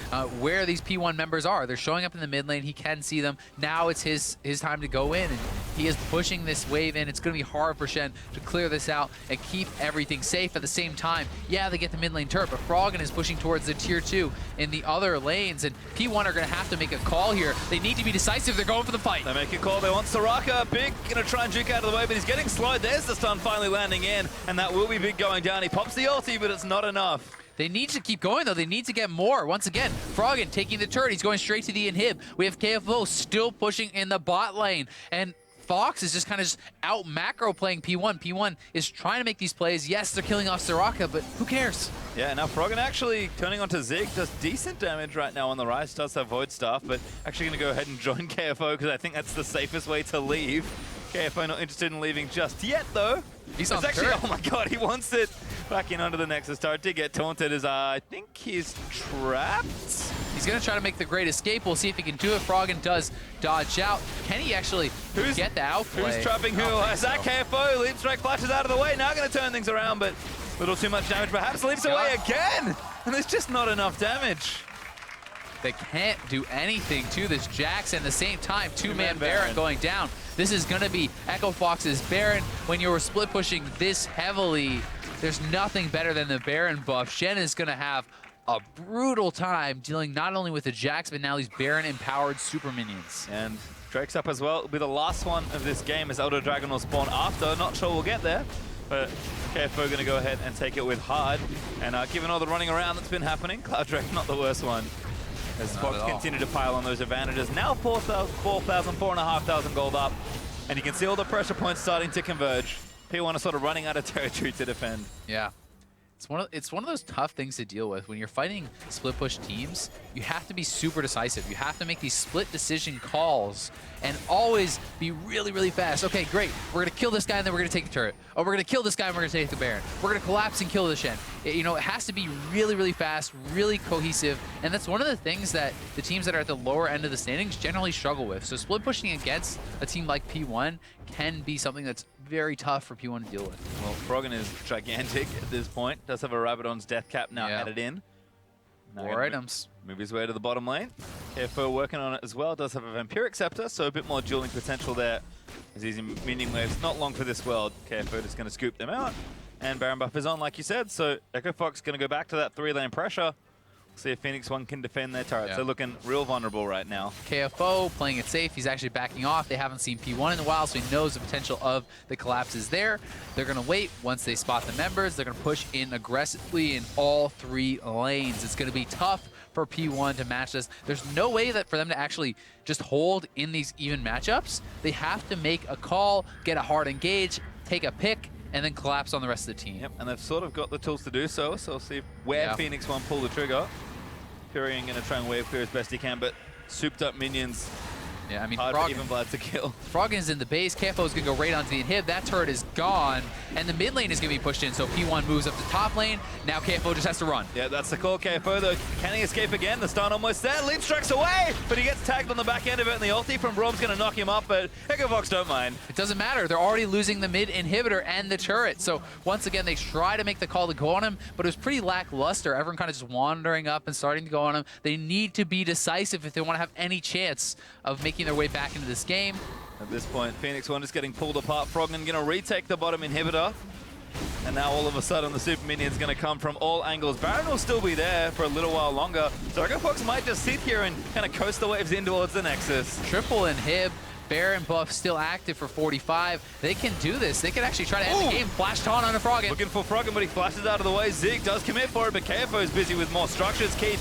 where these P1 members are. They're showing up in the mid lane. He can see them. Now it's his time to go in, and he is pushing this wave in. It's going to be hard for Shen to clear this out and keep everything safe. At the same time, yeah, they get the mid lane turret, but Froggen is pushing towards the tier 2 in the other lanes, and P1 are going to have to make a call here. They need to be decisive. They're going for the fight. They make a call. They want Soraka. Big going to try and juke out of the way, but he's getting slowed. There's the stun finally landing in, and that will be Big going down. He pops the ulti, but it's not enough. They need to keep going, though. They need to get more. Once again, Froggen taking the turret. He's going straight to the inhib. We have KFO still pushing in the bot lane. And Fox is just kind of out macro playing P1. P1 is trying to make these plays. Yes, they're killing off Soraka, but who cares? Yeah, now Froggen actually turning onto Zig does decent damage right now on the Ryze. Does have Void Staff, but actually going to go ahead and join KFO because I think that's the safest way to leave. KFO not interested in leaving just yet, though. He's on actually, turret. oh my god, he wants it back in under the Nexus turret. Did get taunted as I think he's trapped. He's going to try to make the great escape. We'll see if he can do it. Froggen does dodge out. Can he actually get the outplay? Who's trapping who? Is that KFO? Leap Strike flashes out of the way. Now going to turn things around, but a little too much damage. Perhaps leaps away again. And there's just not enough damage. They can't do anything to this Jax, and at the same time, two-man Baron going down. This is going to be Echo Fox's Baron. When you're split pushing this heavily, there's nothing better than the Baron buff. Shen is going to have a brutal time dealing not only with the Jax, but now these Baron-empowered super minions. And Drake's up as well. It'll be the last one of this game as Elder Dragon will spawn after. Not sure we'll get there, but KFO going to go ahead and take it with hard. And given all the running around that's been happening, Cloud Drake not the worst one. As Fox continue to pile on those advantages. Now 4,500 gold up. And you can see all the pressure points starting to converge. P1 are sort of running out of territory to defend. Yeah. It's one of those tough things to deal with. When you're fighting split push teams, you have to be super decisive. You have to make these split decision calls and always be really, really fast. Okay, great. We're going to kill this guy and then we're going to take the turret. Oh, we're going to kill this guy and we're going to take the Baron. We're going to collapse and kill the Shen. It has to be really, really fast, really cohesive. And that's one of the things that the teams that are at the lower end of the standings generally struggle with. So split pushing against a team like P1 can be something that's very tough for P1 to deal with. Well, Froggen is gigantic at this point. Does have a Rabadon's death cap now added in. Now 4 items. Move his way to the bottom lane. KFO working on it as well. Does have a Vampiric Scepter, so a bit more dueling potential there. As he's in minion waves, not long for this world. KFO just going to scoop them out. And Baron buff is on, like you said. So Echo Fox going to go back to that 3-lane pressure. See if Phoenix1 can defend their turrets. They're looking real vulnerable right now. KFO playing it safe. He's actually backing off. They haven't seen P1 in a while, so he knows the potential of the collapse is there. They're going to wait. Once they spot the members, they're going to push in aggressively in all 3 lanes. It's going to be tough for P1 to match this. There's no way that for them to actually just hold in these even matchups. They have to make a call, get a hard engage, take a pick, and then collapse on the rest of the team. Yep, and they've sort of got the tools to do so. So we'll see where Phoenix1 pull the trigger. Pirean going to try and wave clear as best he can, but souped up minions. Yeah, I mean, hard for even Vlad to kill. Froggen's in the base. KFO is going to go right onto the inhib. That turret is gone, and the mid lane is going to be pushed in. So P1 moves up to top lane. Now KFO just has to run. Yeah, that's the call. KFO, though, can he escape again? The stun almost there. Leap strikes away, but he gets tagged on the back end of it, and the ulti from Braum's going to knock him up, but Echovox don't mind. It doesn't matter. They're already losing the mid inhibitor and the turret. So once again, they try to make the call to go on him, but it was pretty lackluster. Everyone kind of just wandering up and starting to go on him. They need to be decisive if they want to have any chance of making their way back into this game. At this point, Phoenix1 is getting pulled apart. Froggen going to retake the bottom inhibitor. And now all of a sudden the super minion's going to come from all angles. Baron will still be there for a little while longer. So Echovox might just sit here and kind of coast the waves in towards the Nexus. Triple inhib. Baron buff still active for 45. They can do this. They can actually try to end the game. Flash taunt on a Froggen. Looking for Froggen, but he flashes out of the way. Zig does commit for it, but KFO is busy with more structures. Keith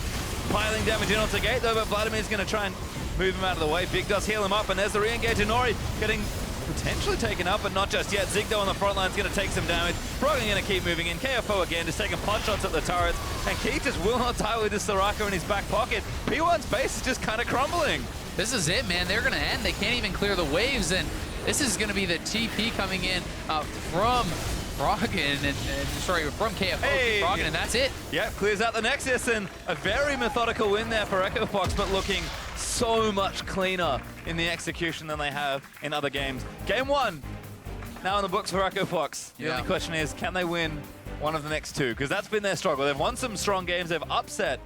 piling damage in onto gate though, but Vladimir's going to try and move him out of the way. Big does heal him up, and there's the re-engage. Inori getting potentially taken up, but not just yet. Zigdo on the front line is going to take some damage. Froggen going to keep moving in. KFO again, just taking pot shots at the turrets, and Keith just will not die with this Soraka in his back pocket. P1's base is just kind of crumbling. This is it, man. They're going to end. They can't even clear the waves, and this is going to be the TP coming in from Froggen, and sorry, from KFO to Froggen, and that's it. Yeah, clears out the Nexus, and a very methodical win there for Echovox, but looking so much cleaner in the execution than they have in other games. Game 1, now in the books for Echovox. The only question is, can they win one of the next two? Because that's been their struggle. They've won some strong games. They've upset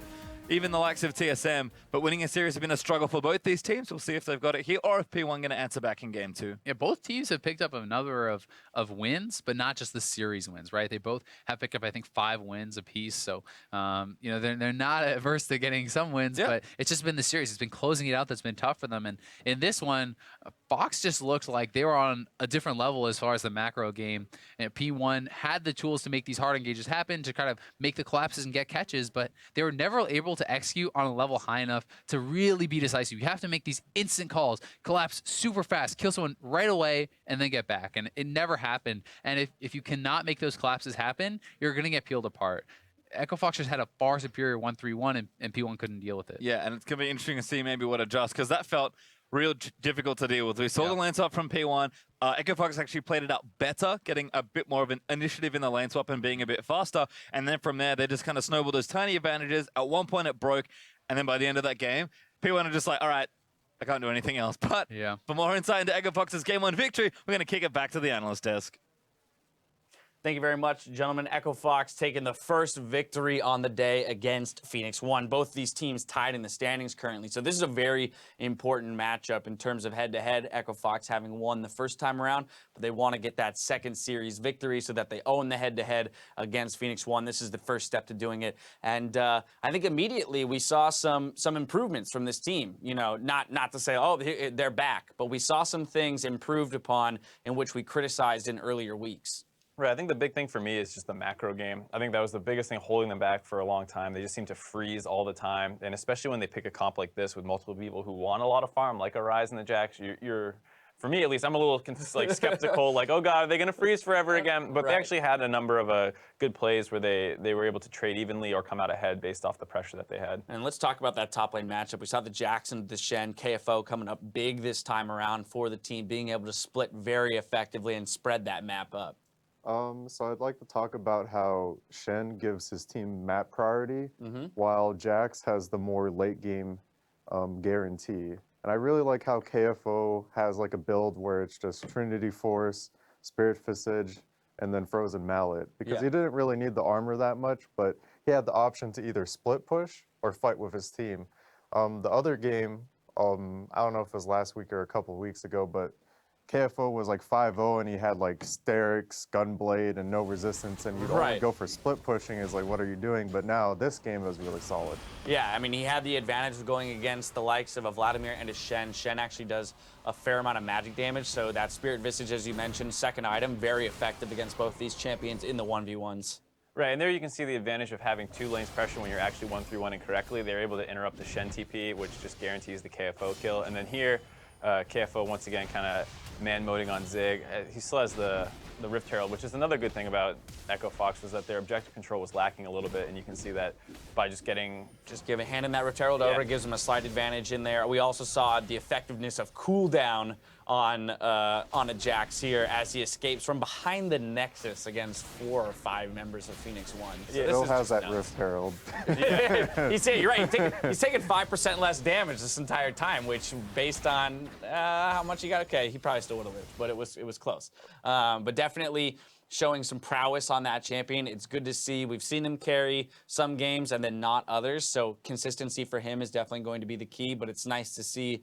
even the likes of TSM, but winning a series has been a struggle for both these teams. We'll see if they've got it here or if P1 going to answer back in game 2. Yeah, both teams have picked up a number of wins, but not just the series wins, right? They both have picked up, I think, 5 wins apiece. So, you know, they're not averse to getting some wins, but it's just been the series. It's been closing it out that's been tough for them. And in this one, Fox just looked like they were on a different level as far as the macro game. And P1 had the tools to make these hard engages happen, to kind of make the collapses and get catches, but they were never able to execute on a level high enough to really be decisive. You have to make these instant calls, collapse super fast, kill someone right away, and then get back. And it never happened. And if you cannot make those collapses happen, you're going to get peeled apart. Echovox just had a far superior 1-3-1, and P1 couldn't deal with it. Yeah, and it's going to be interesting to see maybe what adjusts, because that felt real difficult to deal with. We saw the lane swap from P1. Echovox actually played it out better, getting a bit more of an initiative in the lane swap and being a bit faster. And then from there, they just kind of snowballed those tiny advantages. At one point, it broke. And then by the end of that game, P1 are just like, all right, I can't do anything else. But for more insight into Echovox's Game 1 victory, we're going to kick it back to the analyst desk. Thank you very much, gentlemen. Echovox taking the first victory on the day against Phoenix1. Both these teams tied in the standings currently. So this is a very important matchup in terms of head-to-head. Echovox having won the first time around, but they want to get that second series victory so that they own the head-to-head against Phoenix1. This is the first step to doing it. And I think immediately we saw some improvements from this team. You know, not to say, oh, they're back, but we saw some things improved upon in which we criticized in earlier weeks. Right, I think the big thing for me is just the macro game. I think that was the biggest thing holding them back for a long time. They just seem to freeze all the time, and especially when they pick a comp like this with multiple people who want a lot of farm, like a Ryze and the Jax, you're for me at least, I'm a little like skeptical, like, oh god, are they going to freeze forever again? But they actually had a number of good plays where they were able to trade evenly or come out ahead based off the pressure that they had. And let's talk about that top lane matchup. We saw the Jackson, the Shen, KFO coming up big this time around for the team, being able to split very effectively and spread that map up. So I'd like to talk about how Shen gives his team map priority, while Jax has the more late game guarantee. And I really like how KFO has like a build where it's just Trinity Force, Spirit Visage, and then Frozen Mallet. Because he didn't really need the armor that much, but he had the option to either split push or fight with his team. The other game, I don't know if it was last week or a couple of weeks ago, but KFO was like 5-0 and he had like Sterix, Gunblade, and no resistance, and you'd only go for split pushing. Is like, what are you doing? But now this game was really solid. Yeah, I mean, he had the advantage of going against the likes of a Vladimir and a Shen. Shen actually does a fair amount of magic damage, so that Spirit Visage, as you mentioned, second item, very effective against both these champions in the 1v1s. Right, and there you can see the advantage of having 2 lanes pressure when you're actually 1-3-1-ing correctly. They're able to interrupt the Shen TP, which just guarantees the KFO kill. And then here, KFO once again kind of man-moding on Zig. He still has the Rift Herald, which is another good thing about Echo Fox, was that their objective control was lacking a little bit, and you can see that by just handing that Rift Herald over, gives them a slight advantage in there. We also saw the effectiveness of cooldown on a Jax here as he escapes from behind the Nexus against 4 or 5 members of Phoenix1. So Still has that Rift Herald. You're right. He's taken 5% less damage this entire time, which based on how much he got, okay, he probably still would have lived, but it was close. But definitely showing some prowess on that champion. It's good to see. We've seen him carry some games and then not others, so consistency for him is definitely going to be the key, but it's nice to see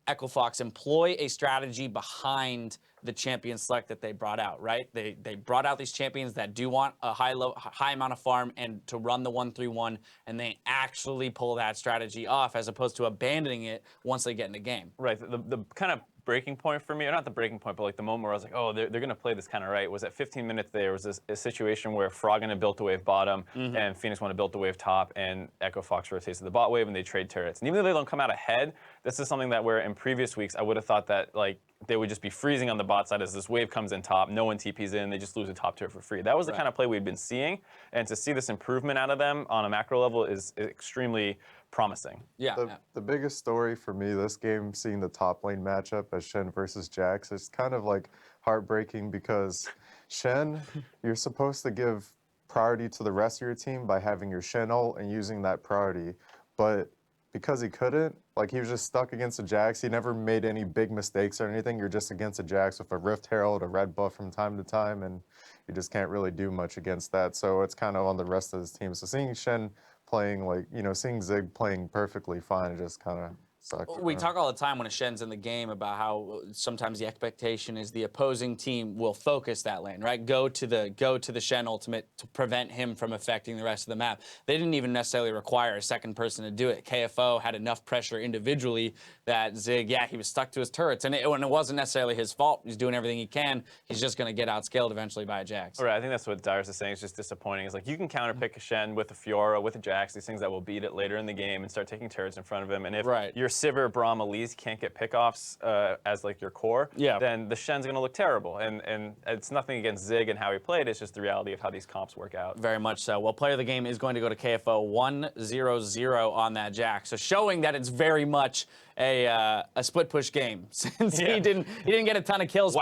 Echo Fox employ a strategy behind the champion select that they brought out, right? They brought out these champions that do want a high amount of farm and to run the 1-3-1, and they actually pull that strategy off as opposed to abandoning it once they get in the game. Right, the kind of breaking point for me, or not the breaking point, but like the moment where I was like, oh, they're going to play this kind of right, was at 15 minutes there was a situation where Froggen had built a wave bottom, and Phoenix1 had built a wave top, and Echo Fox rotates to the bot wave, and they trade turrets. And even though they don't come out ahead, this is something that where in previous weeks I would have thought that like they would just be freezing on the bot side as this wave comes in top, no one TPs in, they just lose a top turret for free. That was the kind of play we'd been seeing, and to see this improvement out of them on a macro level is extremely promising. Yeah. The biggest story for me this game, seeing the top lane matchup as Shen versus Jax, is kind of like heartbreaking because Shen, you're supposed to give priority to the rest of your team by having your Shen ult and using that priority, but because he couldn't, like he was just stuck against a Jax. He never made any big mistakes or anything. You're just against a Jax with a Rift Herald, a red buff from time to time, and you just can't really do much against that. So it's kind of on the rest of his team. So seeing Shen playing seeing Zig playing perfectly fine, it just kind of sucks. We talk all the time when a Shen's in the game about how sometimes the expectation is the opposing team will focus that lane, right? Go to the Shen ultimate to prevent him from affecting the rest of the map. They didn't even necessarily require a second person to do it. KFO had enough pressure individually that Zig, he was stuck to his turrets, and it wasn't necessarily his fault. He's doing everything he can. He's just going to get outscaled eventually by a Jax. Right, I think that's what Dyrus is saying. It's just disappointing. It's like you can counterpick a Shen with a Fiora, with a Jax, these things that will beat it later in the game and start taking turrets in front of him. And if your Sivir, Braum, Elise can't get pickoffs as like your core, then the Shen's going to look terrible. And it's nothing against Zig and how he played. It's just the reality of how these comps work out. Very much so. Well, player of the game is going to go to KFO 1-0-0 on that Jax. So showing that it's very much a split push game since he didn't get a ton of kills.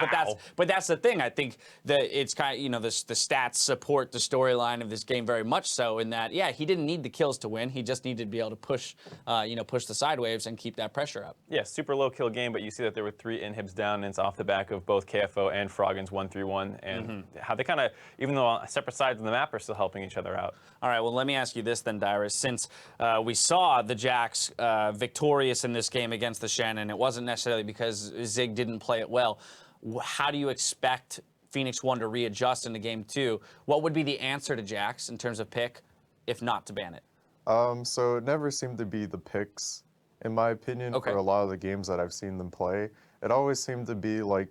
But that's the thing. I think that it's kind of the stats support the storyline of this game very much so in that he didn't need the kills to win. He just needed to be able to push push the side waves and keep that pressure up. Yeah, super low kill game, but you see that there were 3 inhibs down, and it's off the back of both KFO and Froggen's 1-3-1, and how they kind of, even though on separate sides of the map, are still helping each other out. All right, well, let me ask you this then, Dyrus. Since we saw the Jax victorious in this game against the Shen, and it wasn't necessarily because Zig didn't play it well, how do you expect Phoenix1 to readjust into game 2? What would be the answer to Jax in terms of pick, if not to ban it? So it never seemed to be the picks, in my opinion, for a lot of the games that I've seen them play. It always seemed to be like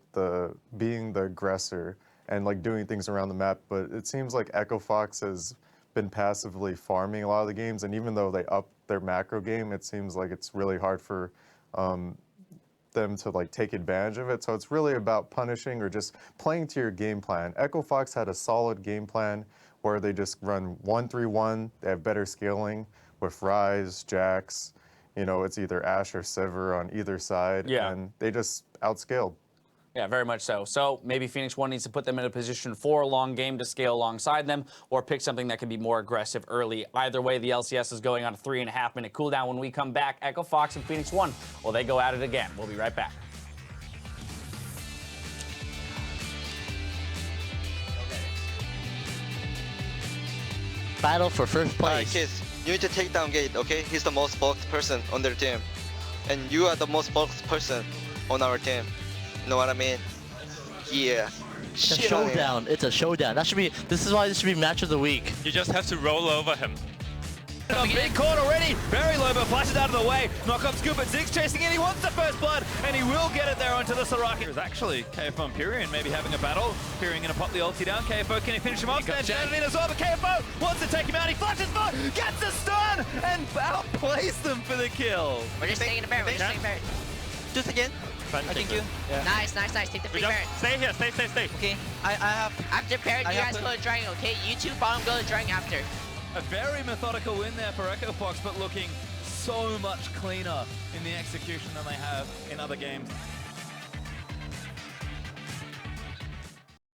being the aggressor and like doing things around the map, but it seems like Echo Fox has been passively farming a lot of the games, and even though they up their macro game, it seems like it's really hard for them to like take advantage of it. So it's really about punishing or just playing to your game plan. Echo Fox had a solid game plan where they just run 1-3-1. They have better scaling with Ryze, Jax. It's either Ashe or Sivir on either side, and they just outscaled. Yeah, very much so. So maybe Phoenix1 needs to put them in a position for a long game to scale alongside them, or pick something that can be more aggressive early. Either way, the LCS is going on a 3.5-minute cooldown. When we come back, Echo Fox and Phoenix1, well, they go at it again. We'll be right back. Battle for first place. Kids, you need to take down Gate, okay? He's the most bulked person on their team. And you are the most bulked person on our team. Know what I mean? Yeah. It's a showdown. It's a showdown. This is why this should be match of the week. You just have to roll over him. A big court already. Very low, but flashes out of the way. Knock up Scoop, but Zig's chasing in. He wants the first blood, and he will get it there onto the Soraka. There's actually KFO and Pirean maybe having a battle. Pirean gonna pop the ulti down. KFO, can he finish him off? Jen in as well, but KFO wants to take him out. He flashes for, gets the stun, and outplays them for the kill. We're just taking a bear. We're just taking a bear. Just again. I think you. Yeah. Nice. Take the free bear. Stay here. Stay. Okay. I have. After parrot, you guys go to dragon, okay? You two bottom, go to dragon after. A very methodical win there for Echo Fox, but looking so much cleaner in the execution than they have in other games.